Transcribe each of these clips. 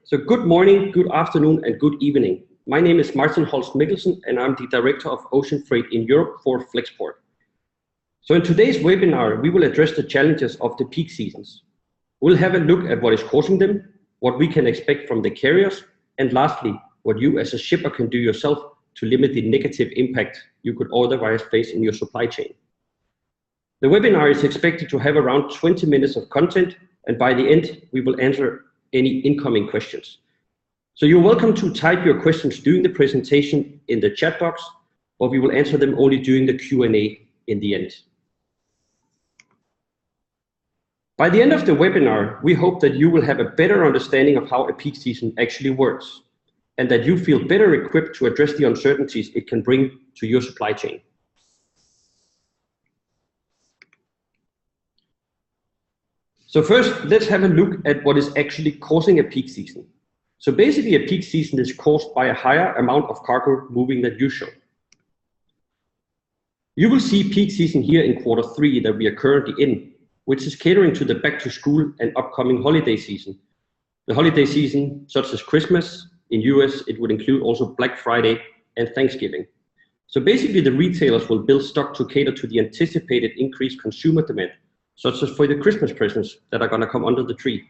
So good morning, good afternoon, and good evening. My name is Martin Holst-Mikkelsen, and I'm the Director of Ocean Freight in Europe for Flexport. So in today's webinar, we will address the challenges of the peak seasons. We'll have a look at what is causing them, what we can expect from the carriers, and lastly, what you as a shipper can do yourself to limit the negative impact you could otherwise face in your supply chain. The webinar is expected to have around 20 minutes of content, and by the end, we will answer any incoming questions. So you're welcome to type your questions during the presentation in the chat box, or we will answer them only during the Q&A in the end. By the end of the webinar, we hope that you will have a better understanding of how a peak season actually works, and that you feel better equipped to address the uncertainties it can bring to your supply chain. So first, let's have a look at what is actually causing a peak season. So basically, a peak season is caused by a higher amount of cargo moving than usual. You will see peak season here in Q3 that we are currently in, which is catering to the back to school and upcoming holiday season. The holiday season, such as Christmas, in US, it would include also Black Friday and Thanksgiving. So basically, the retailers will build stock to cater to the anticipated increased consumer demand, such as for the Christmas presents that are going to come under the tree.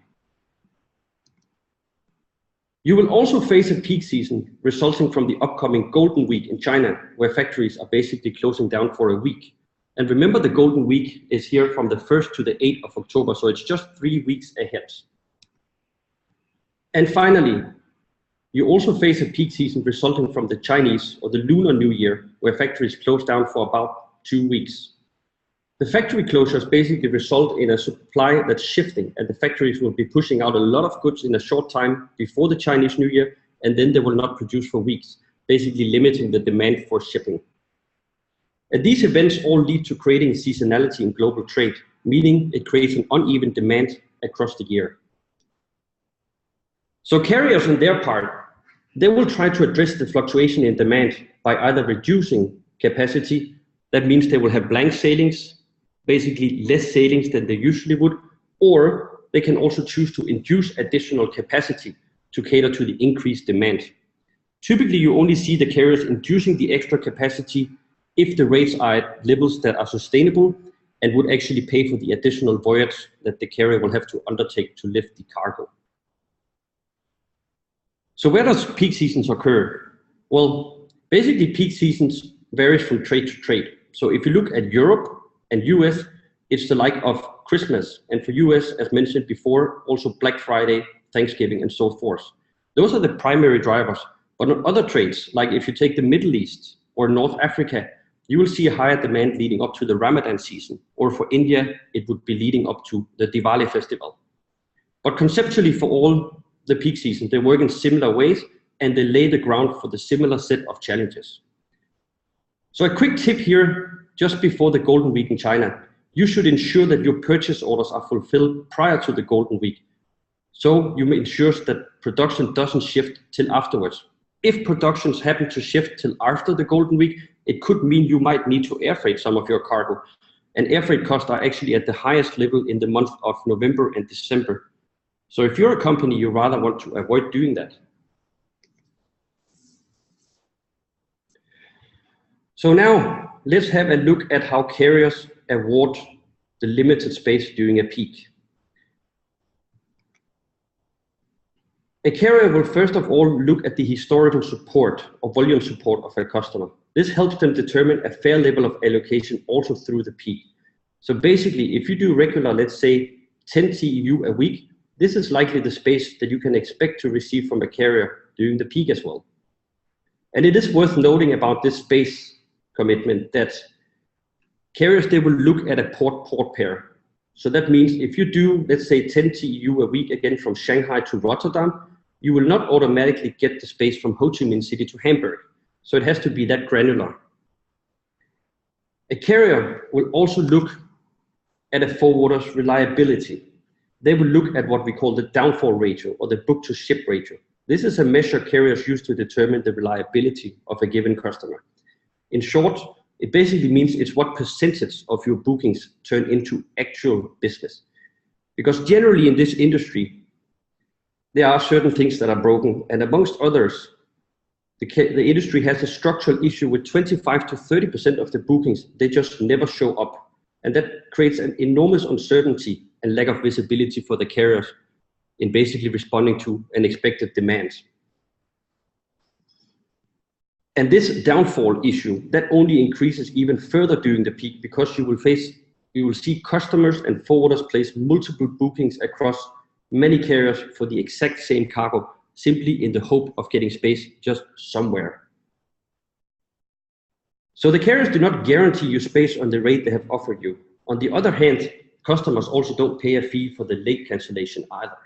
You will also face a peak season resulting from the upcoming Golden Week in China, where factories are basically closing down for a week. And remember, the Golden Week is here from the 1st to the 8th of October, so it's just 3 weeks ahead. And finally, you also face a peak season resulting from the Chinese or the Lunar New Year, where factories close down for about 2 weeks. The factory closures basically result in a supply that's shifting, and the factories will be pushing out a lot of goods in a short time before the Chinese New Year, and then they will not produce for weeks, basically limiting the demand for shipping. And these events all lead to creating seasonality in global trade, meaning it creates an uneven demand across the year. So carriers on their part, they will try to address the fluctuation in demand by either reducing capacity, that means they will have blank sailings, basically less sailings than they usually would, or they can also choose to induce additional capacity to cater to the increased demand. Typically, you only see the carriers inducing the extra capacity if the rates are at levels that are sustainable and would actually pay for the additional voyage that the carrier will have to undertake to lift the cargo. So where does peak seasons occur? Well, basically peak seasons varies from trade to trade. So if you look at Europe and US, it's the like of Christmas, and for US, as mentioned before, also Black Friday, Thanksgiving, and so forth. Those are the primary drivers. But on other trades, like if you take the Middle East or North Africa, you will see a higher demand leading up to the Ramadan season, or for India, it would be leading up to the Diwali festival. But conceptually, for all the peak seasons, they work in similar ways, and they lay the ground for the similar set of challenges. So a quick tip here, just before the Golden Week in China, you should ensure that your purchase orders are fulfilled prior to the Golden Week. So you ensure that production doesn't shift till afterwards. If productions happen to shift till after the Golden Week, it could mean you might need to air freight some of your cargo. And air freight costs are actually at the highest level in the month of November and December. So if you're a company, you rather want to avoid doing that. So now let's have a look at how carriers award the limited space during a peak. A carrier will first of all look at the historical support or volume support of a customer. This helps them determine a fair level of allocation also through the peak. So basically, if you do regular, let's say 10 TEU a week, this is likely the space that you can expect to receive from a carrier during the peak as well. And it is worth noting about this space commitment that carriers, they will look at a port-port pair. So that means if you do, let's say 10 TEU a week again from Shanghai to Rotterdam, you will not automatically get the space from Ho Chi Minh City to Hamburg. So it has to be that granular. A carrier will also look at a forwarder's reliability. They will look at what we call the downfall ratio or the book to ship ratio. This is a measure carriers use to determine the reliability of a given customer. In short, it basically means it's what percentage of your bookings turn into actual business. Because generally in this industry, there are certain things that are broken, and amongst others, the industry has a structural issue with 25 to 30% of the bookings, they just never show up. And that creates an enormous uncertainty and lack of visibility for the carriers in basically responding to unexpected demands. And this downfall issue, that only increases even further during the peak, because you will see customers and forwarders place multiple bookings across many carriers for the exact same cargo, simply in the hope of getting space just somewhere. So the carriers do not guarantee you space on the rate they have offered you. On the other hand, customers also don't pay a fee for the late cancellation either.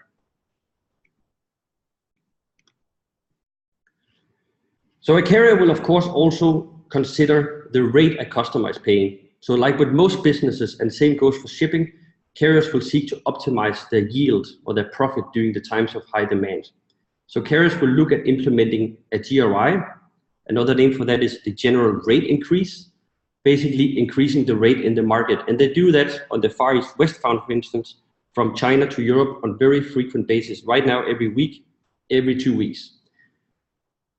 So a carrier will of course also consider the rate a customer is paying. So like with most businesses, and same goes for shipping, carriers will seek to optimize their yield or their profit during the times of high demand. So carriers will look at implementing a GRI. Another name for that is the general rate increase, basically increasing the rate in the market. And they do that on the Far East westbound, for instance, from China to Europe on very frequent basis. Right now, every week, every 2 weeks.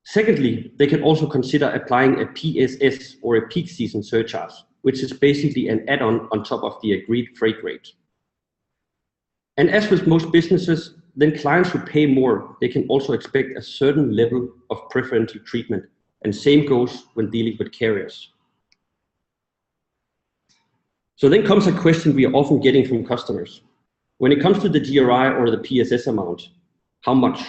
Secondly, they can also consider applying a PSS, or a Peak Season Surcharge, which is basically an add-on on top of the agreed freight rate. And as with most businesses, then clients who pay more, they can also expect a certain level of preferential treatment. And same goes when dealing with carriers. So then comes a question we are often getting from customers. When it comes to the GRI or the PSS amount, how much?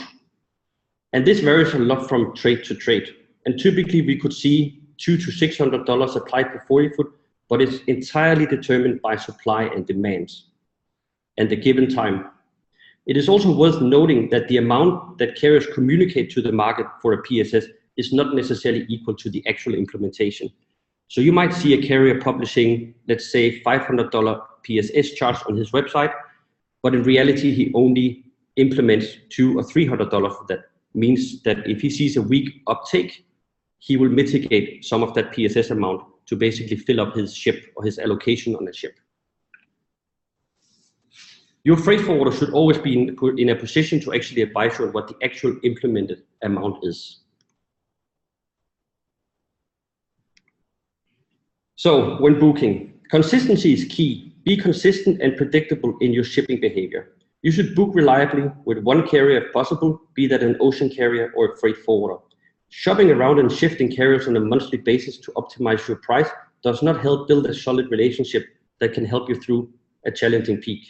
And this varies a lot from trade to trade. And typically we could see $200 to $600 applied per 40-foot, but it's entirely determined by supply and demand and the given time. It is also worth noting that the amount that carriers communicate to the market for a PSS is not necessarily equal to the actual implementation. So you might see a carrier publishing, let's say, $500 PSS charge on his website, but in reality, he only implements $200 or $300 for that. Means that if he sees a weak uptake, he will mitigate some of that PSS amount to basically fill up his ship or his allocation on a ship. Your freight forwarder should always be put in a position to actually advise you on what the actual implemented amount is. So when booking, consistency is key. Be consistent and predictable in your shipping behavior. You should book reliably with one carrier if possible, be that an ocean carrier or a freight forwarder. Shopping around and shifting carriers on a monthly basis to optimize your price does not help build a solid relationship that can help you through a challenging peak.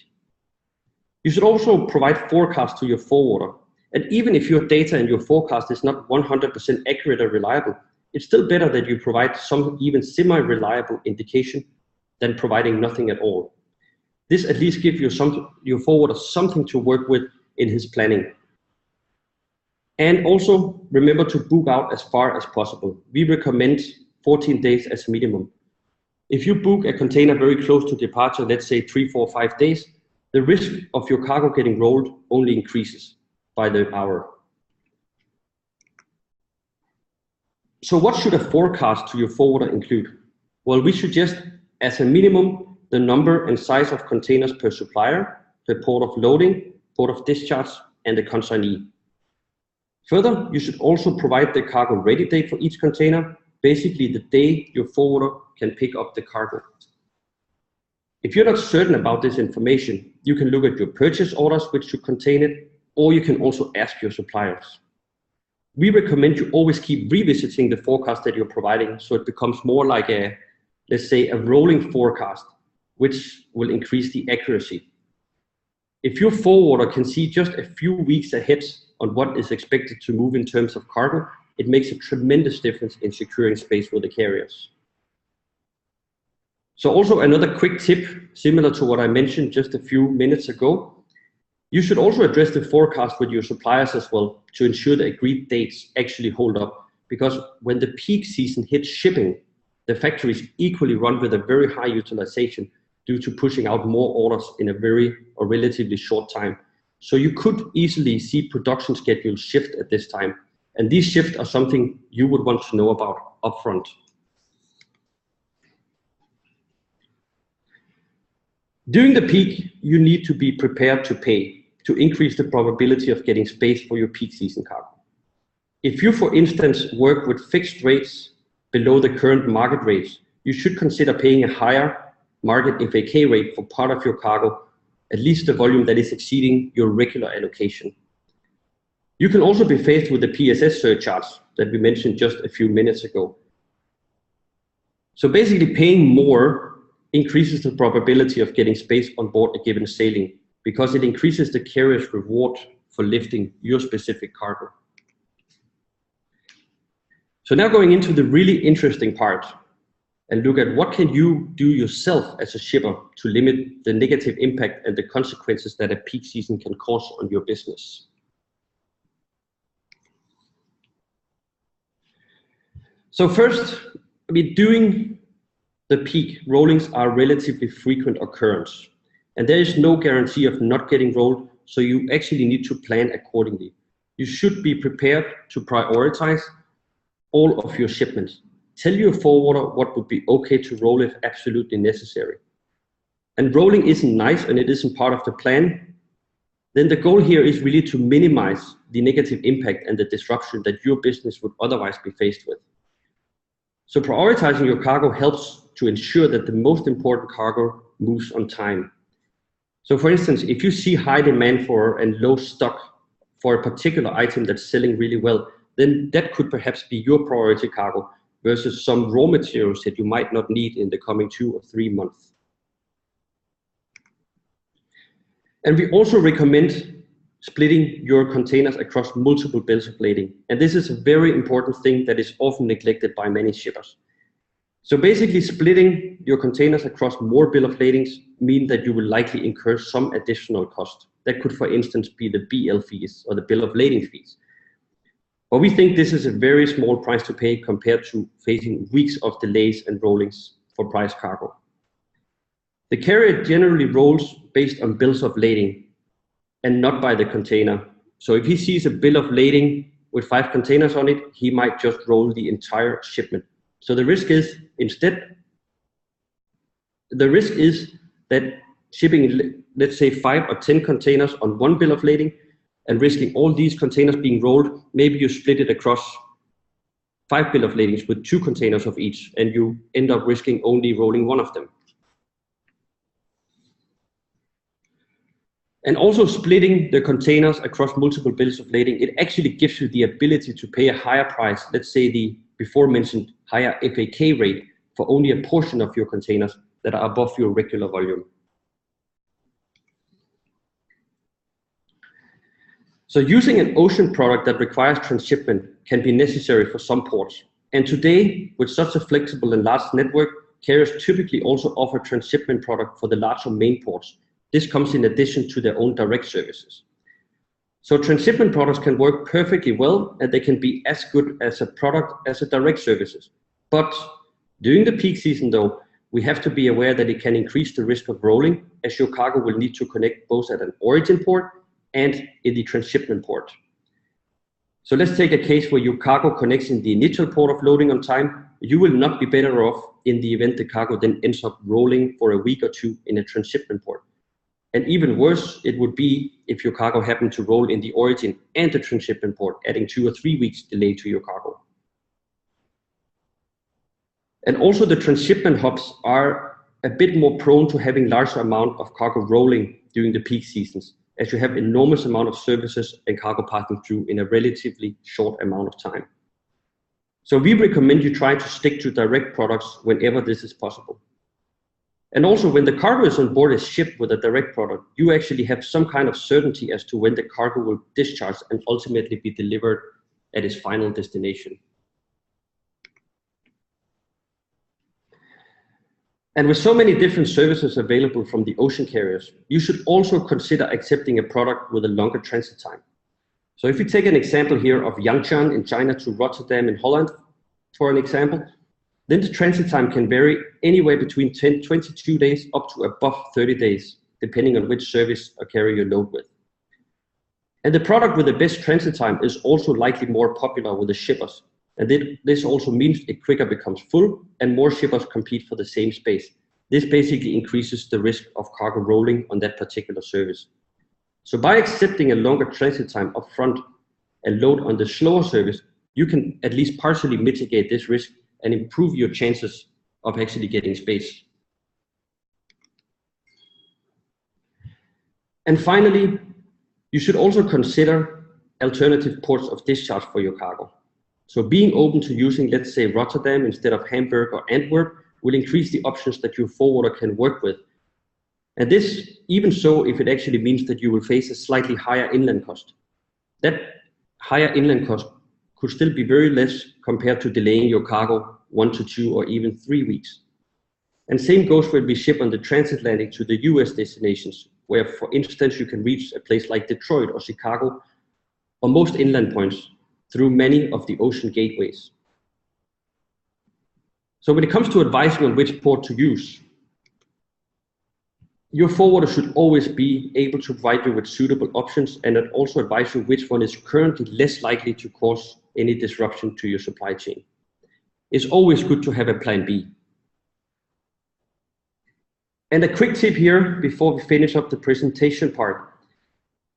You should also provide forecasts to your forwarder. And even if your data and your forecast is not 100% accurate or reliable, it's still better that you provide some even semi-reliable indication than providing nothing at all. This at least gives your forwarder something to work with in his planning. And also remember to book out as far as possible. We recommend 14 days as minimum. If you book a container very close to departure, let's say 3, 4, 5 days, the risk of your cargo getting rolled only increases by the hour. So what should a forecast to your forwarder include? Well, we suggest as a minimum the number and size of containers per supplier, the port of loading, port of discharge, and the consignee. Further, you should also provide the cargo ready date for each container, basically the day your forwarder can pick up the cargo. If you're not certain about this information, you can look at your purchase orders, which should contain it, or you can also ask your suppliers. We recommend you always keep revisiting the forecast that you're providing, so it becomes more like a, let's say, a rolling forecast, which will increase the accuracy. If your forwarder can see just a few weeks ahead on what is expected to move in terms of cargo, it makes a tremendous difference in securing space for the carriers. So also another quick tip, similar to what I mentioned just a few minutes ago, you should also address the forecast with your suppliers as well to ensure the agreed dates actually hold up. Because when the peak season hits shipping, the factories equally run with a very high utilization due to pushing out more orders in a very or relatively short time. So you could easily see production schedules shift at this time. And these shifts are something you would want to know about upfront. During the peak, you need to be prepared to pay. to increase the probability of getting space for your peak season cargo. If you, for instance, work with fixed rates below the current market rates, you should consider paying a higher market FAK rate for part of your cargo, at least the volume that is exceeding your regular allocation. You can also be faced with the PSS surcharge that we mentioned just a few minutes ago. So basically paying more increases the probability of getting space on board a given sailing because it increases the carrier's reward for lifting your specific cargo. So now going into the really interesting part and look at what can you do yourself as a shipper to limit the negative impact and the consequences that a peak season can cause on your business. So first, during the peak, rollings are a relatively frequent occurrence, and there is no guarantee of not getting rolled, so you actually need to plan accordingly. You should be prepared to prioritize all of your shipments. Tell your forwarder what would be okay to roll if absolutely necessary. And rolling isn't nice and it isn't part of the plan, then the goal here is really to minimize the negative impact and the disruption that your business would otherwise be faced with. So prioritizing your cargo helps to ensure that the most important cargo moves on time. So for instance, if you see high demand for and low stock for a particular item that's selling really well, then that could perhaps be your priority cargo versus some raw materials that you might not need in the coming 2 or 3 months. And we also recommend splitting your containers across multiple bills of lading. And this is a very important thing that is often neglected by many shippers. So basically splitting your containers across more bill of ladings mean that you will likely incur some additional cost. That could, for instance, be the BL fees or the bill of lading fees. But we think this is a very small price to pay compared to facing weeks of delays and rollings for price cargo. The carrier generally rolls based on bills of lading and not by the container. So if he sees a bill of lading with 5 containers on it, he might just roll the entire shipment. So the risk is that shipping, let's say 5 or 10 containers on one bill of lading and risking all these containers being rolled, maybe you split it across 5 bill of ladings with 2 containers of each, and you end up risking only rolling 1 of them. And also splitting the containers across multiple bills of lading, it actually gives you the ability to pay a higher price, let's say the before mentioned higher FAK rate for only a portion of your containers that are above your regular volume. So using an ocean product that requires transshipment can be necessary for some ports. And today, with such a flexible and large network, carriers typically also offer transshipment product for the larger main ports. This comes in addition to their own direct services. So transshipment products can work perfectly well, and they can be as good as a product as a direct services. But during the peak season though, we have to be aware that it can increase the risk of rolling, as your cargo will need to connect both at an origin port and in the transshipment port. So let's take a case where your cargo connects in the initial port of loading on time. You will not be better off in the event the cargo then ends up rolling for a week or 2 in a transshipment port. And even worse, it would be if your cargo happened to roll in the origin and the transshipment port, adding 2 or 3 weeks delay to your cargo. And also the transshipment hubs are a bit more prone to having larger amount of cargo rolling during the peak seasons, as you have enormous amount of services and cargo passing through in a relatively short amount of time. So we recommend you try to stick to direct products whenever this is possible. And also when the cargo is on board a ship with a direct product, you actually have some kind of certainty as to when the cargo will discharge and ultimately be delivered at its final destination. And with so many different services available from the ocean carriers, you should also consider accepting a product with a longer transit time. So if you take an example here of Yangchuan in China to Rotterdam in Holland, for an example, then the transit time can vary anywhere between 22 days up to above 30 days, depending on which service or carrier you load with. And the product with the best transit time is also likely more popular with the shippers. And this also means it quicker becomes full and more shippers compete for the same space. This basically increases the risk of cargo rolling on that particular service. So by accepting a longer transit time upfront and load on the slower service, you can at least partially mitigate this risk and improve your chances of actually getting space. And finally, you should also consider alternative ports of discharge for your cargo. So being open to using, let's say, Rotterdam instead of Hamburg or Antwerp will increase the options that your forwarder can work with. And this, even so, if it actually means that you will face a slightly higher inland cost. That higher inland cost could still be very less compared to delaying your cargo 1 to 2 or even 3 weeks. And same goes when we ship on the transatlantic to the US destinations, where, for instance, you can reach a place like Detroit or Chicago or most inland points through many of the ocean gateways. So when it comes to advising on which port to use, your forwarder should always be able to provide you with suitable options and also advise you which one is currently less likely to cause any disruption to your supply chain. It's always good to have a plan B. And a quick tip here before we finish up the presentation part.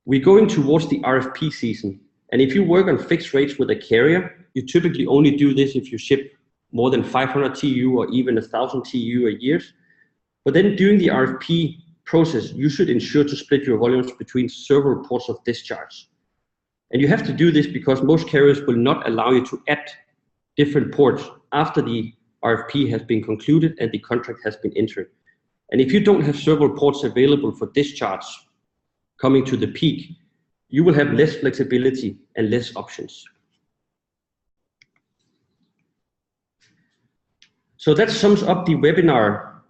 We're going towards the RFP season. And if you work on fixed rates with a carrier, you typically only do this if you ship more than 500 TEU or even 1,000 TEU a year. But then during the RFP process, you should ensure to split your volumes between several ports of discharge. And you have to do this because most carriers will not allow you to add different ports after the RFP has been concluded and the contract has been entered. And if you don't have several ports available for discharge coming to the peak, you will have less flexibility and less options. So that sums up the webinar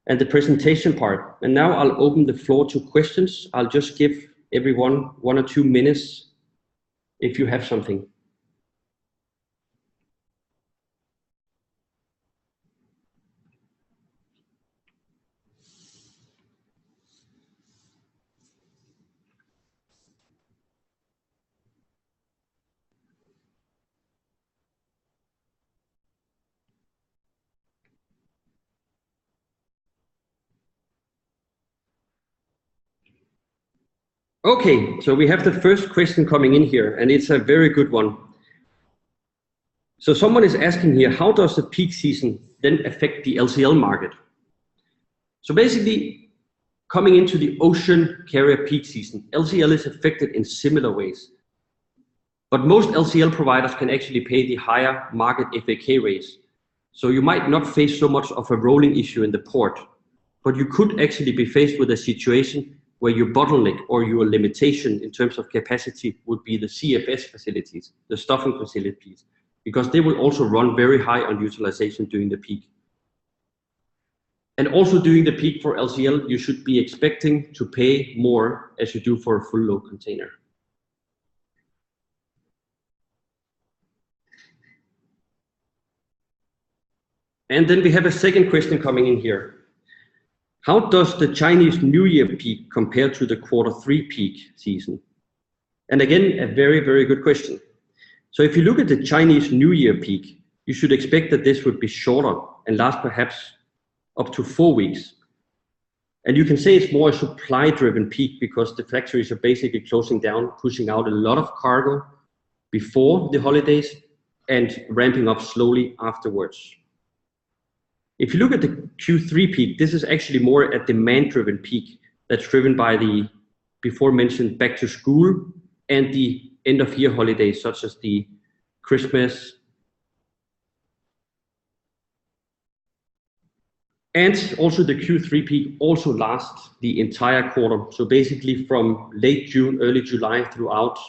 and the presentation part. And now I'll open the floor to questions. I'll just give everyone 1 or 2 minutes if you have something. Okay, so we have the first question coming in here, and it's a very good one. So someone is asking here, how does the peak season then affect the LCL market? So basically, coming into the ocean carrier peak season, LCL is affected in similar ways. But most LCL providers can actually pay the higher market FAK rates. So you might not face so much of a rolling issue in the port, but you could actually be faced with a situation where your bottleneck or your limitation in terms of capacity would be the CFS facilities, the stuffing facilities, because they will also run very high on utilization during the peak. And also during the peak for LCL, you should be expecting to pay more as you do for a full load container. And then we have a second question coming in here. How does the Chinese New Year peak compare to the Q3 peak season? And again, a very, very good question. So if you look at the Chinese New Year peak, you should expect that this would be shorter and last perhaps up to 4 weeks. And you can say it's more a supply-driven peak because the factories are basically closing down, pushing out a lot of cargo before the holidays and ramping up slowly afterwards. If you look at the Q3 peak, this is actually more a demand-driven peak that's driven by the before mentioned back to school and the end of year holidays such as the Christmas and also the Q3 peak also lasts the entire quarter. So basically from late June, early July throughout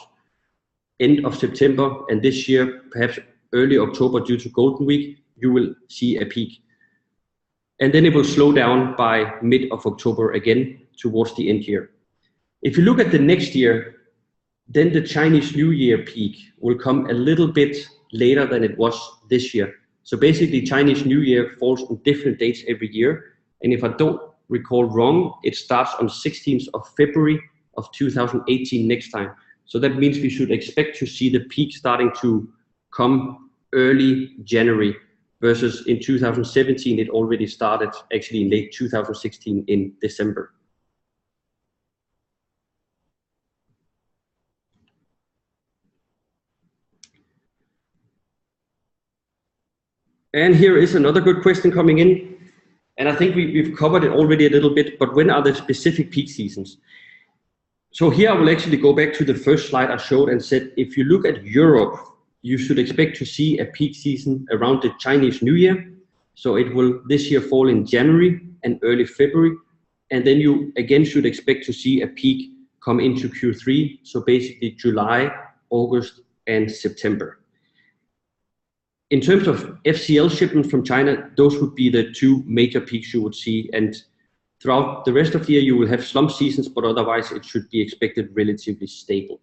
end of September, and this year perhaps early October due to Golden Week, you will see a peak. And then it will slow down by mid of October again towards the end year. If you look at the next year, then the Chinese New Year peak will come a little bit later than it was this year. So basically Chinese New Year falls on different dates every year. And if I don't recall wrong, it starts on 16th of February of 2018 next time. So that means we should expect to see the peak starting to come early January. Versus in 2017, it already started actually in late 2016 in December. And here is another good question coming in. And I think we've covered it already a little bit, but when are the specific peak seasons? So here I will actually go back to the first slide I showed and said, if you look at Europe, you should expect to see a peak season around the Chinese New Year. So it will this year fall in January and early February. And then you again should expect to see a peak come into Q3. So basically July, August, and September. In terms of FCL shipments from China, those would be the two major peaks you would see. And throughout the rest of the year, you will have slump seasons, but otherwise it should be expected relatively stable.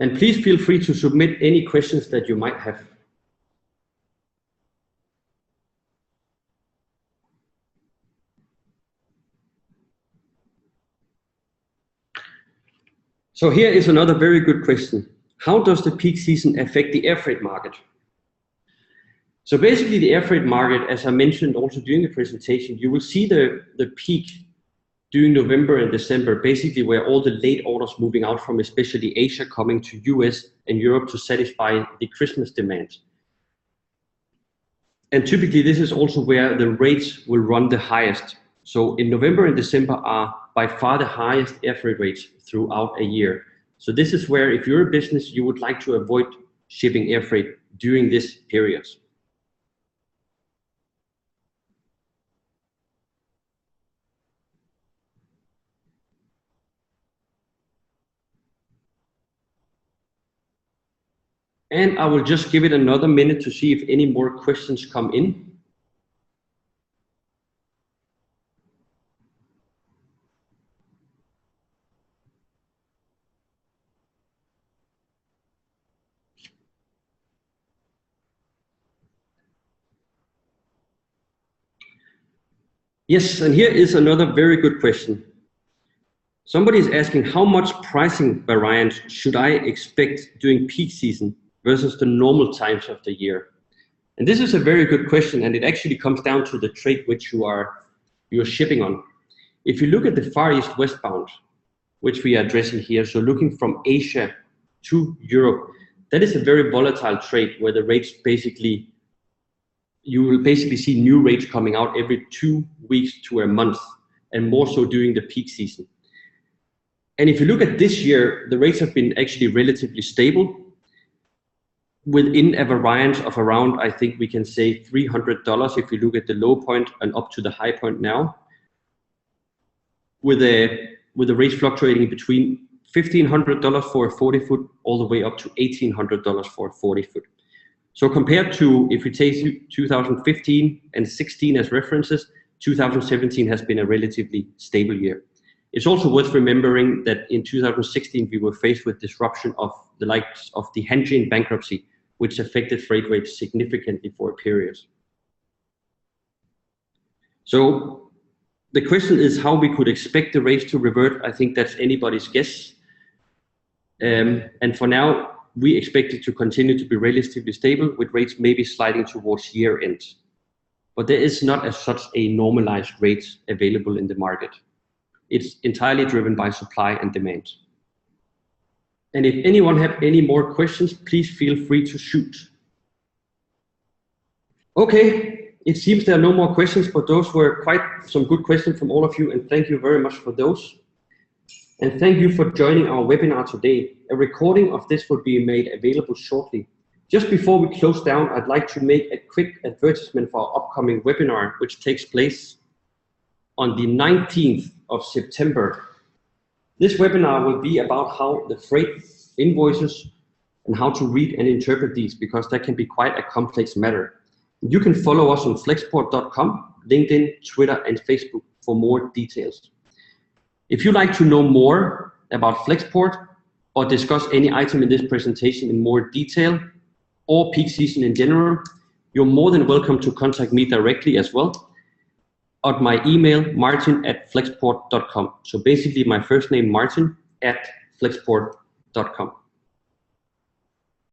And please feel free to submit any questions that you might have. So here is another very good question. How does the peak season affect the air freight market? So basically the air freight market, as I mentioned also during the presentation, you will see the peak during November and December, basically where all the late orders moving out from especially Asia coming to US and Europe to satisfy the Christmas demand. And typically this is also where the rates will run the highest. So in November and December are by far the highest air freight rates throughout a year. So this is where if you're a business, you would like to avoid shipping air freight during this period. And I will just give it another minute to see if any more questions come in. Yes, and here is another very good question. Somebody is asking, how much pricing variance should I expect during peak season versus the normal times of the year? And this is a very good question, and it actually comes down to the trade which you're shipping on. If you look at the Far East westbound, which we are addressing here, so looking from Asia to Europe, that is a very volatile trade where the rates basically, you will basically see new rates coming out every 2 weeks to a month, and more so during the peak season. And if you look at this year, the rates have been actually relatively stable within a variance of around, I think we can say $300 if you look at the low point and up to the high point now, with the rates fluctuating between $1,500 for a 40-foot all the way up to $1,800 for a 40-foot. So compared to, if we take 2015 and 16 as references, 2017 has been a relatively stable year. It's also worth remembering that in 2016, we were faced with disruption of the likes of the Hanjin bankruptcy, which affected freight rates significantly for a period. So the question is how we could expect the rates to revert. I think that's anybody's guess. And for now, we expect it to continue to be relatively stable, with rates maybe sliding towards year end. But there is not as such a normalized rate available in the market. It's entirely driven by supply and demand. And if anyone have any more questions, please feel free to shoot. Okay, it seems there are no more questions, but those were quite some good questions from all of you, and thank you very much for those. And thank you for joining our webinar today. A recording of this will be made available shortly. Just before we close down, I'd like to make a quick advertisement for our upcoming webinar, which takes place on the 19th of September. This webinar will be about how the freight invoices and how to read and interpret these, because that can be quite a complex matter. You can follow us on flexport.com, LinkedIn, Twitter, and Facebook for more details. If you'd like to know more about Flexport or discuss any item in this presentation in more detail, or peak season in general, you're more than welcome to contact me directly as well at my email, martin@flexport.com. So basically my first name, Martin, @flexport.com.